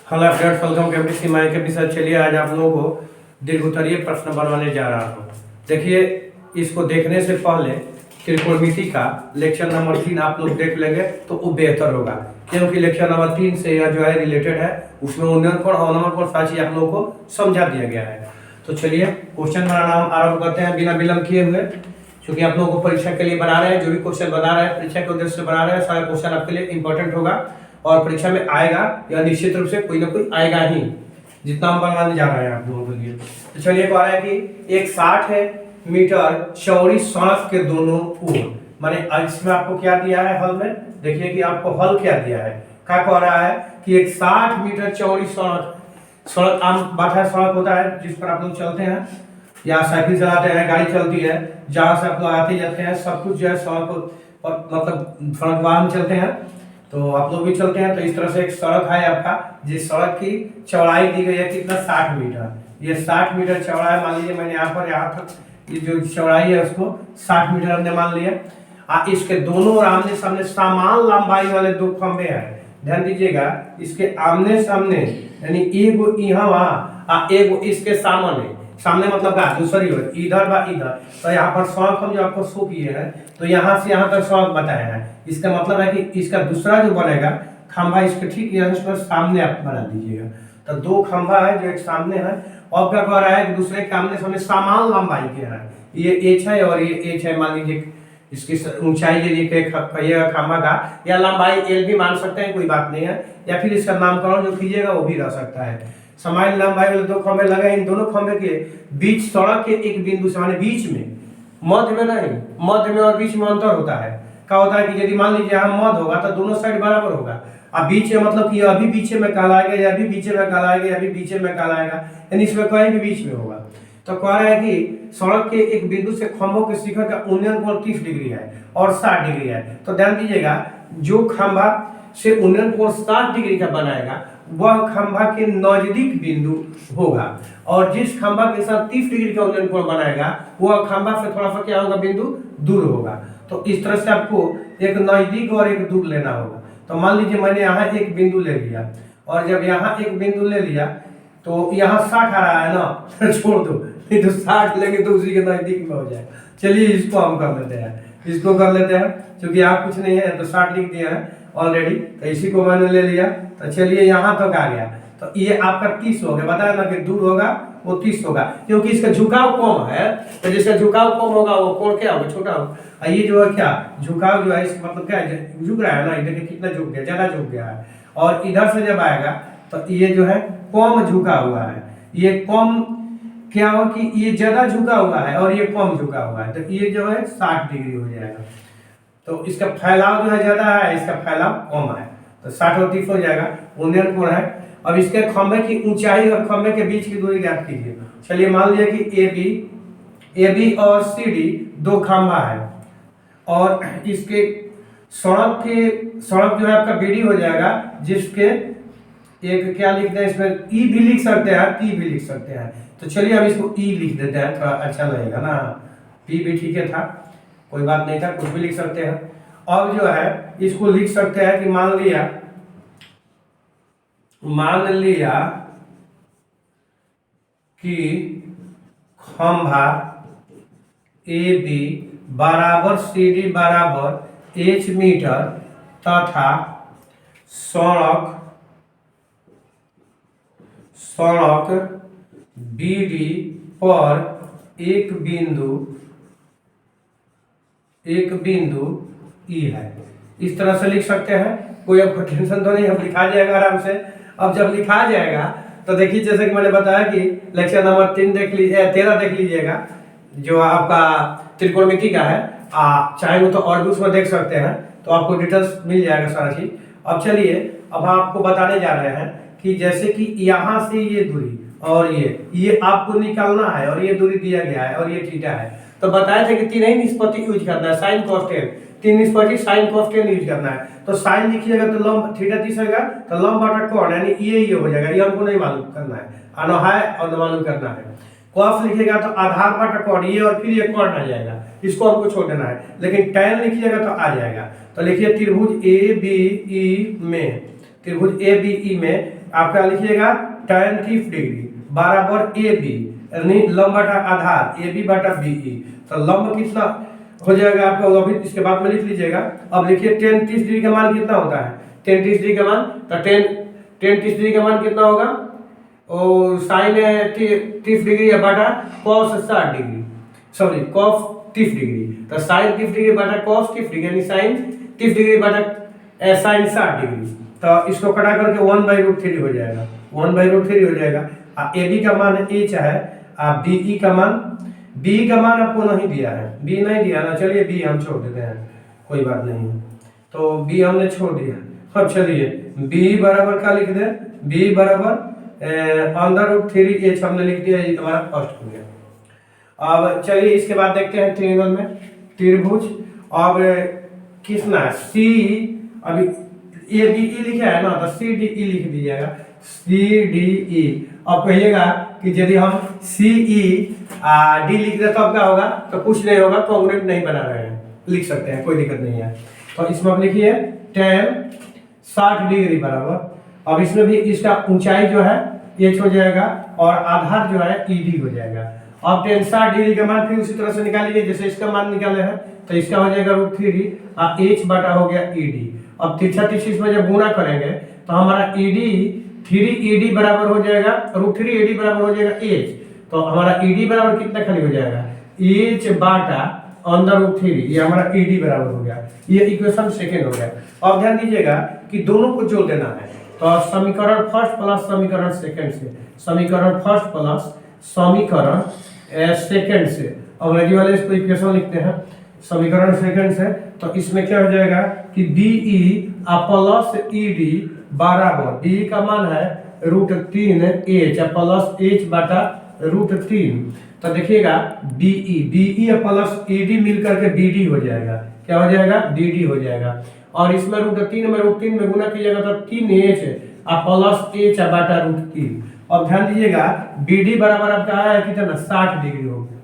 Hello friends, welcome KPC माई के साथ। चलिए आज आप लोगों को दीर्घोत्तरीय प्रश्न बनवाने जा रहा हूँ। देखिए, इसको देखने से पहले त्रिकोणमिति का लेक्चर नंबर 3 आप लोग देख लेंगे तो वो बेहतर होगा, क्योंकि लेक्चर नंबर 3 से यह जो है रिलेटेड है। उसमें उन्नयन कोण और अवनमन कोण सारी आप लोगों को समझा दिया गया है। तो चलिए क्वेश्चन बनाना हम आरम्भ करते हैं बिना विलंब किए हुए, क्योंकि आप लोगों को परीक्षा के लिए बना रहे हैं। जो भी क्वेश्चन बना रहे हैं परीक्षा के उद्देश्य से बना रहे हैं, सारे क्वेश्चन आपके लिए इंपॉर्टेंट होगा और परीक्षा में आएगा या निश्चित रूप से कोई ना कोई आएगा ही, जितना हम बनवाने जा रहे हैं आप लोगों के लिए। तो चलिए कह रहा है कि एक 60 मीटर चौड़ी सड़क के दोनों ओर, माने इसमें आपको क्या दिया है हल में, देखिए कि आपको हल क्या दिया है। क्या कह रहा है कि एक 60 मीटर चौड़ी सड़क आम बात है, सड़क होता है जिस पर आप लोग चलते हैं या साइकिल चलाते हैं, गाड़ी चलती है, जहाँ से आप लोग आते जाते हैं, सब कुछ जो है सड़क पर, मतलब सड़क वाहन चलते हैं, तो आप लोग भी चलते हैं। तो इस तरह से एक सड़क है आपका, जिस सड़क की चौड़ाई दी गई है कितना, 60 मीटर। ये 60 मीटर चौड़ा है, मान लीजिए मैंने यहाँ पर यहाँ तक ये जो चौड़ाई है उसको 60 मीटर हमने मान लिया। इसके दोनों और आमने सामने समान लंबाई वाले दो खंभे हैं। ध्यान दीजिएगा, इसके आमने सामने यानी एगो यहाँ वहाँ एगो इसके सामने, सामने मतलब क्या, दूसरी ओर इधर बा इधर। तो यहाँ पर सड़क हम जो आपको शो किए हैं, तो यहाँ से यहाँ तक सड़क बताया है। इसका मतलब है कि इसका दूसरा जो बनेगा खंभा, इसके ठीक यहाँ सामने आप बना दीजिएगा। तो दो खंभा है जो एक सामने है, और क्या कह रहा है कि दूसरे के आमने सामने समान लंबाई के है। ये एच है और ये एच है, मान लीजिए इसकी ऊंचाई ले लीजिए खंभा का, या लंबाई एल भी मान सकते हैं, कोई बात नहीं है, या फिर इसका नामकरण जो कीजिएगा वो भी रह सकता है। समान लंबाई वाले दो खंभे लगे, इन दोनों खंभे के बीच सड़क के एक बिंदु से, माने बीच में, मध्य में नहीं, मध्य में और बीच में अंतर होता है। क्या होता है कि यदि मान लीजिए यहाँ मध्य होगा तो दोनों साइड बराबर होगा, अब बीच में मतलब कि अभी पीछे में कहलाएगा या अभी पीछे में कहलाएगा या अभी पीछे में कहलाएगा, यानी इसमें कहीं भी बीच में होगा। तो कह रहा है कि सड़क के एक बिंदु से खंभों के शिखर का उन्नयन कोण 30 डिग्री है और 60 डिग्री है। तो ध्यान दीजिएगा, जो खंभा से उन्नयन कोण 60 डिग्री का बनाएगा वह खंभा के नजदीक बिंदु होगा, और जिस खंभा के साथ 30 डिग्री का उन्नयन कोण बनाएगा वह खंभा से थोड़ा सा क्या होगा, बिंदु दूर होगा। तो इस तरह से आपको एक नजदीक और एक दूर लेना होगा। तो मान लीजिए मैंने यहाँ एक बिंदु ले लिया, और जब यहाँ एक बिंदु ले लिया तो यहाँ 60 आ रहा है ना छोड़ दो, नहीं तो 60 लेंगे तो उसी के नजदीक में हो जाएगा। चलिए इसको हम कर लेते हैं, इसको कर लेते हैं, क्योंकि यहाँ कुछ नहीं है तो 60 लिख दिया है ऑलरेडी, तो इसी को मैंने ले लिया। तो चलिए यहाँ तक आ गया, तो ये आपका 30 हो गया। बताया ना कि दूर होगा वो 30 होगा, क्योंकि इसका झुकाव कम है, तो जिसका झुकाव कम होगा वो कोण क्या होगा, छोटा होगा। ये जो है क्या, झुकाव जो है इसका मतलब क्या है, झुक रहा है ना, देखिए कितना झुक गया, ज्यादा झुक गया है। और इधर से जब आएगा तो ये जो है कम झुका हुआ है, ये कम क्या हो कि ये ज्यादा झुका हुआ है और ये कम झुका हुआ है, तो ये जो है 60 डिग्री हो जाएगा। तो इसका फैलाव जो है ज्यादा है, इसका फैलाव कम है, तो 60 और 30 हो जाएगा, उन्नयन कोण है। अब इसके खंभे की ऊंचाई और खंभे के बीच की दूरी ज्ञात कीजिए। चलिए मान लीजिए कि ए बी और सी डी दो खंभा है, और इसके सड़क जो है आपका बीडी हो जाएगा, जिसके एक क्या लिखते हैं इसमें, ई भी लिख सकते हैं, पी भी लिख सकते हैं। तो चलिए अब इसको ई लिख देते हैं, थोड़ा अच्छा लगेगा ना, पी भी ठीक है था, कोई बात नहीं था, कुछ भी लिख सकते हैं। अब जो है इसको लिख सकते हैं कि मान लिया कि खंभा ए बी बराबर सी डी बराबर एच मीटर तथा सड़क बी डी पर एक बिंदु ई है। इस तरह से लिख सकते हैं, कोई आपको टेंशन तो नहीं, हम लिखा जाएगा आराम से। अब जब लिखा जाएगा तो देखिए, जैसे कि मैंने बताया कि लेक्चर नंबर 13 देख लीजिएगा, जो आपका त्रिकोणमिति का है। चाहे वो तो और भी उसमें देख सकते हैं, तो आपको डिटेल्स मिल जाएगा सारा चीज। अब चलिए, अब आपको बताने जा रहे हैं कि जैसे कि यहाँ से ये दूरी और ये आपको निकालना है, और ये दूरी दिया गया है, और ये थीटा है। तो बताया था कि 3 ही निष्पत्ति यूज करना है, साइन cos tan, 3 निष्पत्ति साइन cos tan यूज करना है। तो साइन लिखिएगा तो लंब थीटा 30 होगा, तो लंब बटा कोण यानी ये हो जाएगा, ये हमको नहीं मालूम करना है, आना है और मालूम करना है। cos लिखिएगा तो आधार बटा कोण, ये और फिर ये कोण आ जाएगा, इसको हमको छोड़ देना है। लेकिन tan लिखिएगा तो आ जाएगा। तो लिखिए त्रिभुज ए बी ई में आपका लिखिएगा tan 30 डिग्री बराबर ए बी, यानी लंब बटा आधार ए बी बटा बी ई। तो लंब कितना हो जाएगा आपका, अभी इसके बाद में लिख लीजिएगा। अब लिखिए tan 30 डिग्री का मान कितना होता है, tan 30 डिग्री का मान, तो tan 30 डिग्री का मान कितना होगा, और साइन 30 डिग्री बटा cos 60 degree, sorry cos 30 degree, तो साइन 30 डिग्री बटा cos 30 डिग्री, यानी साइन 30 डिग्री बटा साइन 60 डिग्री। तो इसको कटा करके 1/√3 हो जाएगा, 1/√3 हो जाएगा। ए बी का मान h है, बी ई का मान, बी का मान आपको नहीं दिया है, बी नहीं दिया ना, चलिए बी हम छोड़ देते हैं, कोई बात नहीं, तो बी हमने छोड़ दिया। अब चलिए बी बराबर क्या लिख दें, बी बराबर √3h हमने लिख दिया, ये हमारा फर्स्ट हो गया। अब चलिए इसके बाद देखते हैं ट्रायंगल में त्रिभुज। अब कितना सी, अभी ए बी ई लिखा है ना, तो सी डी ई लिख दीजिएगा, सी डी ई। अब कहिएगा कि यदि हम सी ई डी लिख दे तब क्या होगा, तो कुछ नहीं होगा, कॉन्ग्रुएंट नहीं बना रहे हैं, लिख सकते हैं, कोई दिक्कत नहीं है। तो इसमें आप लिखिए tan 60 डिग्री बराबर, अब इसमें भी इसका ऊंचाई जो है h हो जाएगा और आधार जो है ed हो जाएगा। अब tan 60 डिग्री का मान फिर उसी तरह से निकालिए जैसे इसका मान निकाले हैं, तो इसका हो जाएगा √3 h बटा हो गया ed। अब तिरछा तिरछी इसमें जब गुणा करेंगे तो हमारा ed 3ed बराबर हो जाएगा, √3ed बराबर हो जाएगा h, तो हमारा ed बराबर कितना खाली हो जाएगा, h बटा √3, ये हमारा ed बराबर हो गया। ये इक्वेशन सेकेंड हो गया। अब ध्यान दीजिएगा कि दोनों को जोड़ देना है, तो समीकरण फर्स्ट प्लस समीकरण सेकंड से, समीकरण फर्स्ट प्लस समीकरण सेकंड से, अंग्रेजी वाले इसको इक्वेशन लिखते हैं समीकरण सेकंड से। तो इसमें क्या हो जाएगा कि बीई प्लस ईडी बराबर, बीई का मान है √3h प्लस h बटा √3। तो देखिएगा बीई प्लस ईडी मिलकर के बीडी हो जाएगा, क्या हो जाएगा, बीडी हो जाएगा। और इसमें √3 में गुना कीजिएगा तो 3h प्लस h बटा √3। अब ध्यान दीजिएगा BD बराबर आपका आया है कितना, 60 डिग्री हो गया,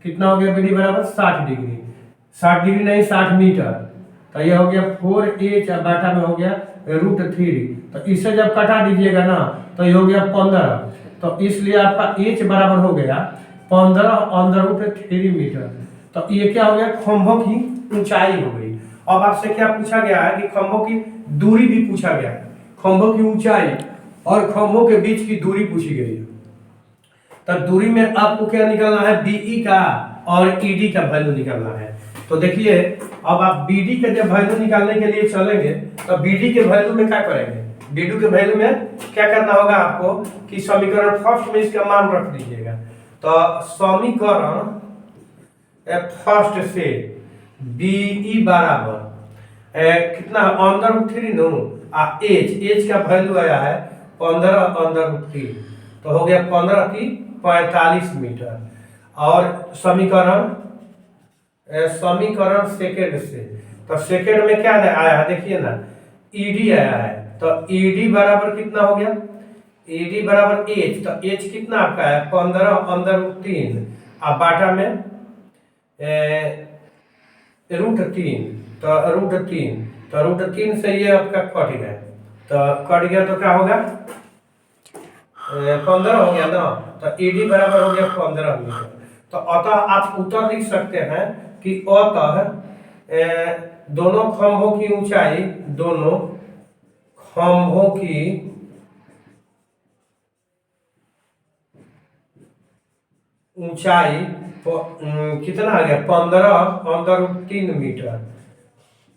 कितना हो गया BD बराबर 60 डिग्री, 60 डिग्री नहीं 60 मीटर, तो ये हो गया 4h बटा में हो गया √3। तो इससे जब कटा दीजिएगा ना तो ये हो गया 15, तो इसलिए आपका h बराबर हो गया 15 √3 मीटर। तो ये क्या हो गया, खंभों की ऊंचाई हो गई। अब आपसे क्या पूछा गया है कि खंभों की दूरी भी पूछा गया है, खंभों की ऊंचाई और खंभों के बीच की दूरी पूछी गई है। तो दूरी में आपको क्या निकालना है, बीई का और ईडी का वैल्यू निकालना है। तो देखिए अब आप बीडी का जब वैल्यू निकालने के लिए चलेंगे तो बीडी के वैल्यू में क्या करेंगे, बीडी के वैल्यू में क्या करना होगा आपको कि समीकरण फर्स्ट में इसका मान रख दीजिएगा। तो समीकरण फर्स्ट से बीई बराबर कितना, √3 नो, एच का वैल्यू आया है 15 तो हो गया 15 की 45 मीटर। और समीकरण सेकेंड से, तो सेकेंड में क्या आया है देखिए ना, ईडी आया है, तो ईडी बराबर कितना हो गया, ईडी बराबर एच, तो एच कितना आपका है 15 अब बाटा में √3, तो √3 से ये आपका कट गया, तो कट गया तो क्या होगा 15 हो गया ना, तो ईडी बराबर हो गया 15 मीटर। तो अतः आप उत्तर लिख सकते हैं कि अतः दोनों खंभों की ऊंचाई, दोनों खंभों की ऊंचाई कितना आ गया 15 मीटर,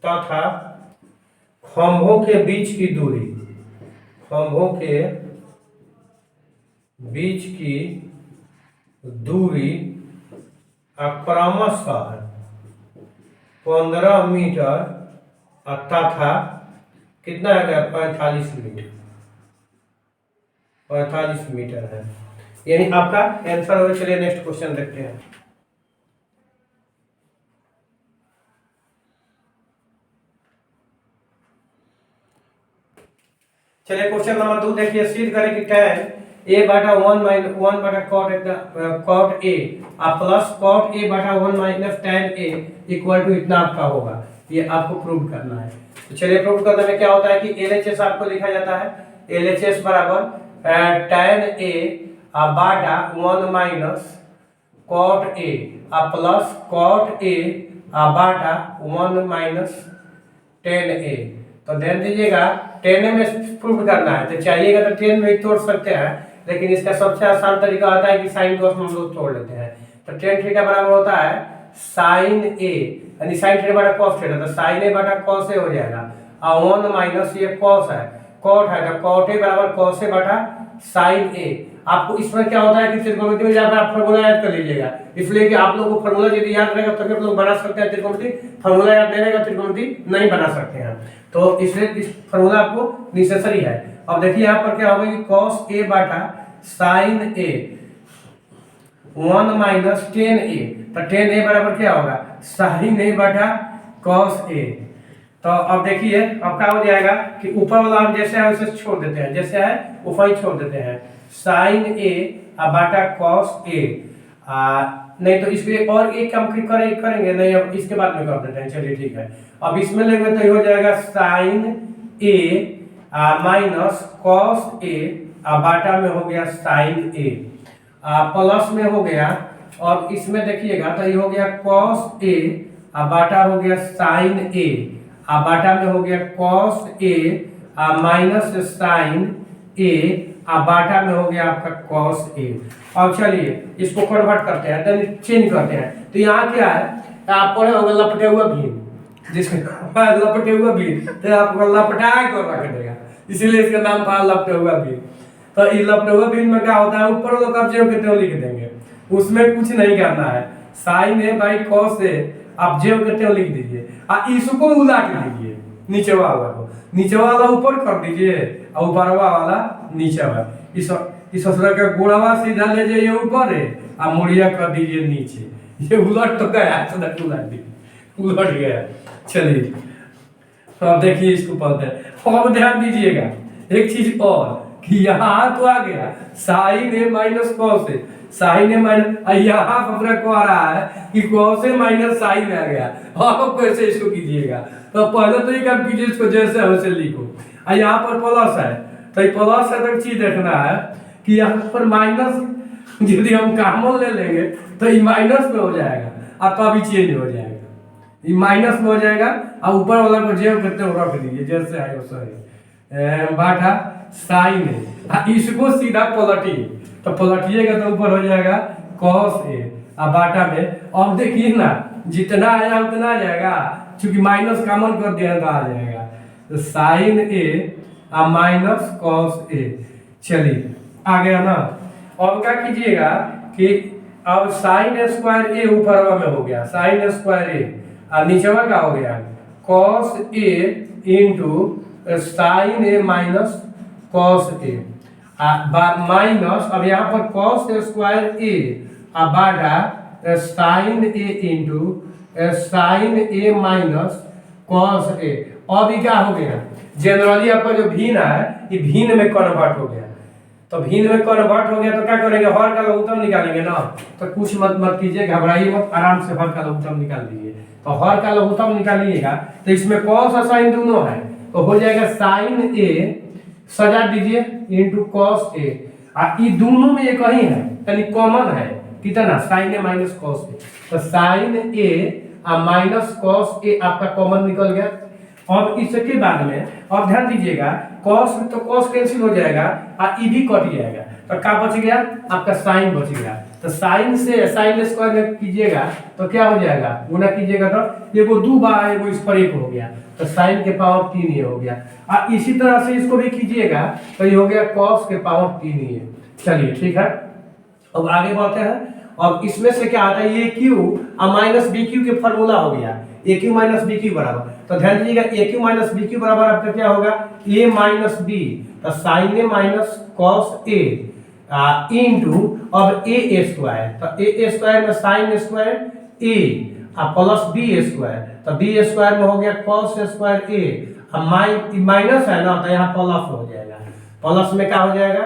तथा खंभों के बीच की दूरी, खंभों के बीच की दूरी क्रमशः 15 मीटर तथा कितना आ गया 45 मीटर, 45 मीटर है, यानी आपका आंसर हो। चलिए नेक्स्ट क्वेश्चन देखते हैं। चलिए क्वेश्चन नंबर 2 देखिए, सिद्ध करें कि tan a बटा 1 बटा cot a plus cot a बटा 1 minus tan a equal to इतना आपका होगा, ये आपको प्रूव करना है। तो चलिए प्रूव करने में क्या होता है कि LHS आपको लिखा जाता है, LHS बराबर tan A Bata 1 minus cot A plus cot A Bata 1 minus tan A। तो ध्यान दीजिएगा 10 में प्रूव करना है तो चाहिएगा तो 10 में तोड़ सकते हैं, लेकिन इसका सबसे आसान तरीका होता है कि साइन कॉस में हम लोग तोड़ लेते हैं। तो tan थीटा बराबर होता है साइन ए, यानी साइन थीटा बटा कॉस थीटा, तो साइन ए बटा कॉस ए हो जाएगा और 1 माइनस ये कॉस है, कॉट है तो कॉट ए बराबर कॉस ए बटा साइन ए। आपको इसमें क्या होता है कि त्रिकोणमिति में जाकर आप फार्मूला याद कर लीजिएगा, इसलिए कि आप लोगों को फार्मूला यदि याद रहेगा तभी आप लोग बना सकते हैं त्रिकोणमिति, फार्मूला याद नहीं रहेगा त्रिकोणमिति नहीं बना सकते हैं। तो इसलिए इस फार्मूला आपको नेसेसरी है। अब देखिए यहाँ पर क्या होगा कि कॉस ए बटा साइन ए 1 माइनस टेन ए, तो टेन ए बराबर क्या होगा साइन ए बटा कॉस ए। तो अब देखिए अब क्या हो जाएगा कि ऊपर वाला हम जैसे है वैसे छोड़ देते हैं, जैसे है ऊपर ही छोड़ देते हैं साइन ए बटा कॉस ए। नहीं तो इसके और एक काम करेंगे नहीं, अब इसके बाद में कर देते हैं, चलिए ठीक है। अब इसमें लेंगे तो ये हो जाएगा sign A minus cos A बाटा में हो गया साइन ए प्लस में हो गया, और इसमें देखिएगा तो ये हो गया कॉस ए बाटा हो गया साइन ए बाटा में हो गया कॉस ए माइनस साइन ए बाटा में हो गया आपका कॉस ए। अब चलिए इसको कन्वर्ट करते हैं, तो चेंज करते हैं। तो यहाँ क्या है आप पढ़े होगा लपटे हुआ भीम, जिसमें लपटे हुआ भीम तो आपको लपटा कर रख देगा, इसीलिए इसका नाम था लपटे हुआ भीम। तो इस लपटे हुआ भीम में क्या होता है ऊपर वाला कब जेव कितने लिख देंगे, उसमें कुछ नहीं करना है, sign A by cos A आप जेव कितने लिख दीजिए इसको उलट लीजिए, नीचे वाला को नीचे वाला ऊपर कर दीजिए और ऊपर वाला नीचे वाला, इस असर का गोड़ावा सीधा ले जाइए ऊपर है और मुड़िया कर दीजिए नीचे, ये उलट तो गया उलट गया। चलिए अब देखिए इसको पढ़ते हैं। अब ध्यान दीजिएगा एक चीज और कि यहाँ तो आ गया sign A minus cos A, sign A minus यहाँ अपना को आ रहा है कि कॉस ए माइनस साइन आ गया। अब कैसे इसको कीजिएगा, तो पहले तो ये काम कीजिए इसको जैसे वैसे लिखो, और यहाँ पर प्लस है तो ये प्लस है तो चीज देखना है कि यहाँ पर माइनस यदि हम कॉमन ले लेंगे तो ये माइनस में हो जाएगा और तभी चेंज हो जाएगा, ये माइनस में हो जाएगा और ऊपर वाला को जेब करते हुए रख दीजिए जैसे है वैसे बाटा साइन है, इसको सीधा पलटिए तो पलटिएगा तो ऊपर हो जाएगा कॉस ए बाटा में। अब देखिए ना जितना आया उतना आ जाएगा, क्योंकि माइनस कॉमन कर दिया तो आ जाएगा, तो sign A minus cos A. चलिए आ गया ना। अब क्या कीजिएगा कि अब साइन स्क्वायर ए ऊपर में हो गया साइन स्क्वायर ए और नीचे का हो गया cos A into sine A minus cos A minus, अब यहाँ पर cos square A Bata sign A into sine A minus cos A. अब क्या हो गया जनरली आपका जो भिन्न है ये भिन्न में कन्वर्ट हो गया, तो भिन्न में कन्वर्ट हो गया तो क्या करेंगे हर का लघुत्तम निकालेंगे ना, तो कुछ मत कीजिए, घबराइए मत, आराम से हर का लघुत्तम निकाल दीजिए। तो हर का लघुत्तम निकालिएगा तो इसमें कॉस और साइन दोनों है तो हो जाएगा साइन ए सजा दीजिए इंटू कॉस ए, ये दोनों में एक ही है यानी कॉमन है कितना sign A minus cos A, तो sign A minus cos A आपका कॉमन निकल गया। अब इसके बाद में अब ध्यान दीजिएगा कॉस तो कॉस कैंसिल हो जाएगा और ई भी कट जाएगा, तो क्या बच गया आपका साइन बच गया। तो साइन से साइन स्क्वायर में कीजिएगा तो क्या हो जाएगा गुना कीजिएगा तो एगो 2 बार एगो इस पर 1 हो गया, तो साइन के पावर 3 ये हो गया, और इसी तरह से इसको भी कीजिएगा तो ये हो गया कॉस के पावर 3 ये। चलिए ठीक है अब आगे बढ़ते हैं। अब इसमें से क्या आता है ये क्यू माइनस बी क्यू के फॉर्मूला हो गया ए क्यू माइनस बी क्यू बराबर, तो ध्यान दीजिएगा ए क्यू माइनस बी क्यू बराबर आपका क्या होगा ए माइनस बी, तो sign A minus cos A into अब ए स्क्वायर, तो ए स्क्वायर में साइन स्क्वायर ए प्लस बी स्क्वायर, तो बी स्क्वायर में हो गया कॉस स्क्वायर ए, माइनस है ना तो यहाँ प्लस हो जाएगा, प्लस में क्या हो जाएगा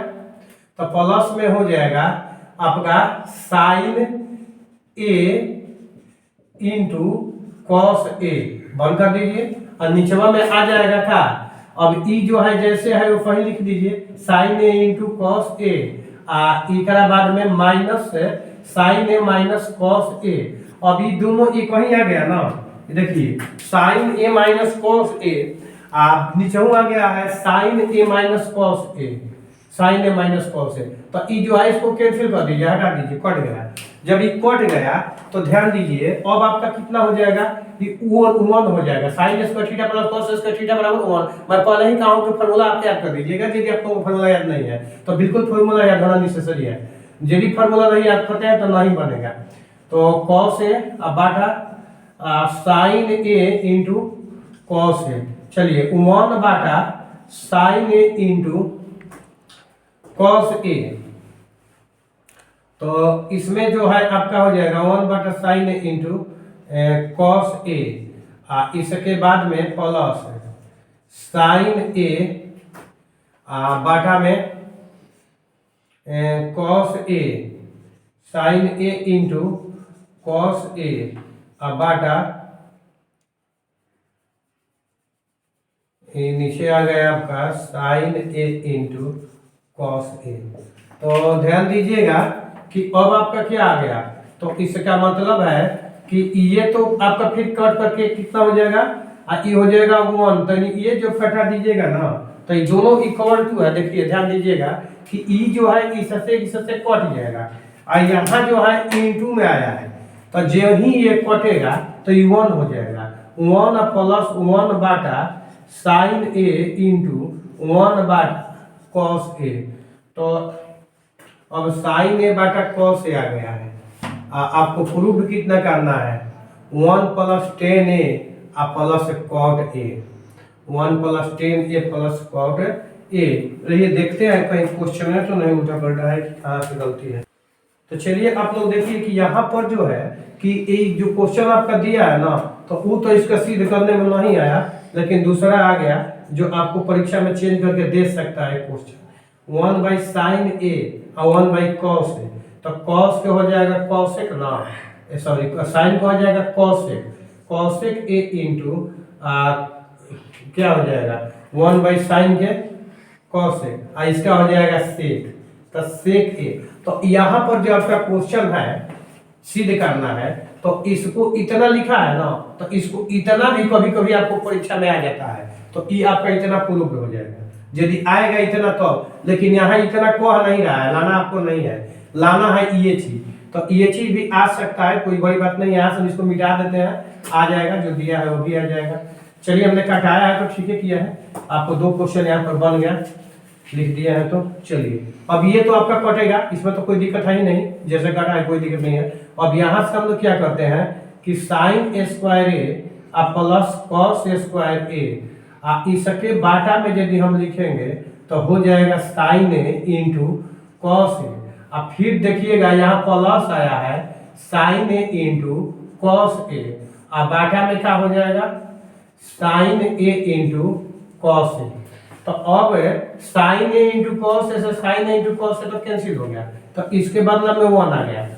तो प्लस में हो जाएगा आपका sign A into cos A, बंद कर दीजिए, और नीचवा में आ जाएगा क्या अब ई जो है जैसे है वो वही लिख दीजिए, sign A into cos A, एकरा बाद में minus sign A minus cos A. अब ये दोनों एक वही आ गया ना, देखिए sign A minus cos A, नीचे आ गया है sign A minus cos A, sign A minus cos A. तो ई जो है इसको कैंसिल कर दीजिए, हटा दीजिए, कट गया। जब ये कट गया तो ध्यान दीजिए अब आपका कितना हो जाएगा, ये 1 हो जाएगा। Sine square theta plus cos square theta बराबर 1। मैं पहले ही कहा हूं कि फार्मूला आप याद कर दीजिएगा, यदि आपको फार्मूला याद नहीं है तो बिल्कुल फार्मूला याद होना नेसेसरी है। यदि फार्मूला नहीं याद करते हैं तो नहीं बनेगा। तो cos A Bata sign A into cos A, चलिए 1 बाटा sign A into cos A. तो इसमें जो है आपका हो जाएगा 1 बाटा sign A into cos A, इसके बाद में प्लस साइन ए बाटा में cos A, sign A into cos A बाटा नीचे आ गया आपका sign A into cos A. तो ध्यान दीजिएगा कि अब आपका क्या आ गया, तो इसका मतलब है कि ये तो आपका फिर कट करके कितना हो जाएगा, ये हो जाएगा 1। तो ये जो हटा दीजिएगा ना, तो ये दोनों इक्वल टू है। देखिए ध्यान दीजिएगा कि ई जो है इससे कट जाएगा, और यहाँ जो है इनटू में आया है, तो जो ही ये कटेगा तो ये 1 हो जाएगा। 1 plus 1 Bata sign A into 1 Bata cos A. तो अब sign A Bata cos A आ गया है। आपको प्रूफ कितना करना है, 1 plus 10 a plus cot a, 1 plus 10 a plus cot a. ये देखते हैं कहीं क्वेश्चन में तो नहीं उल्टा पलटा है कि कहाँ से गलती है। तो चलिए आप लोग देखिए कि यहाँ पर जो है कि ये जो क्वेश्चन आपका दिया है ना, तो वो तो इसका सिद्ध करने में नहीं आया, लेकिन दूसरा आ गया जो आपको परीक्षा में चेंज करके दे सकता है क्वेश्चन। 1 बाई साइन ए और 1 बाई कॉस ए। तो कॉस के हो जाएगा कॉसेक ना, सॉरी साइन को हो जाएगा कॉसेक, कॉसेक ए इंटू क्या हो जाएगा 1 बाई साइन के कॉसेक, इसका हो जाएगा सेक, तो सेक ए। तो यहाँ पर जो आपका क्वेश्चन है सिद्ध करना है, तो इसको इतना लिखा है ना, तो इसको इतना भी कभी कभी आपको परीक्षा में आ जाता है, तो ये आपका इतना प्रूफ हो जाएगा। यदि आएगा इतना तो, लेकिन यहाँ इतना कह नहीं रहा है, लाना आपको नहीं है, लाना है ये चीज। तो ये चीज भी आ सकता है, कोई बड़ी बात नहीं है। यहाँ से इसको मिटा देते हैं, आ जाएगा, जो दिया है वो भी आ जाएगा। चलिए हमने कटाया है तो ठीक है किया है, आपको 2 क्वेश्चन यहाँ पर बन गया, लिख दिया है। तो चलिए अब ये तो आपका कटेगा, इसमें तो कोई दिक्कत है ही नहीं, जैसे कटा है कोई दिक्कत नहीं है। अब यहाँ से हम लोग क्या करते हैं कि साइन स्क्वायर ए प्लस कॉस स्क्वायर ए, इसके बाटा में यदि हम लिखेंगे तो हो जाएगा sign A into cos A. अब फिर देखिएगा यहाँ प्लस आया है sign A into cos A, बाटा में क्या हो जाएगा sign A into cos A. तो अब sign A into cos A से sign A into cos A तो कैंसिल हो गया, तो इसके बदला में 1 आ गया।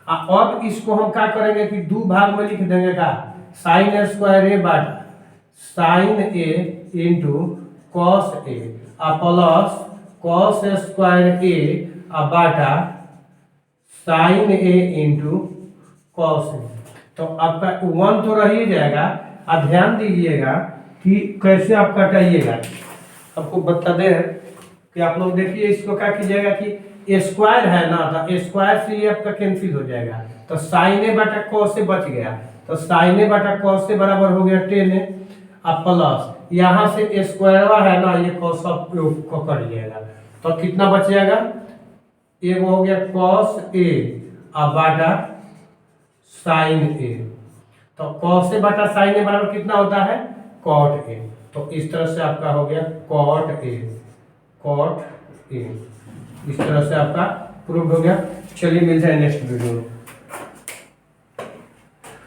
अब इसको हम क्या करेंगे कि 2 भाग में लिख देंगे का sine square A Bata sign A into cos A plus cos square A Bata sign A into cos A. तो आपका 1 तो रह ही जाएगा। अब ध्यान दीजिएगा कि कैसे आप कटाइएगा, आपको बता दे कि आप लोग देखिए इसको क्या कीजिएगा कि स्क्वायर है ना, तो स्क्वायर से ये आपका कैंसिल हो जाएगा, तो साइन ए बटा कॉस से बच गया, तो साइन ए बटा कॉस से बराबर हो गया 10 ए प्लस यहाँ से स्क्वायर है ना, ये कॉस को कट जाएगा, तो कितना बच जाएगा, एक हो गया कॉस ए बटा साइन ए। तो कॉस ए बटा साइन ए बराबर कितना होता है कॉट ए। तो इस तरह से आपका हो गया कॉट ए, कॉट ए, इस तरह से आपका प्रूफ हो गया। चलिए मिलते हैं नेक्स्ट वीडियो में।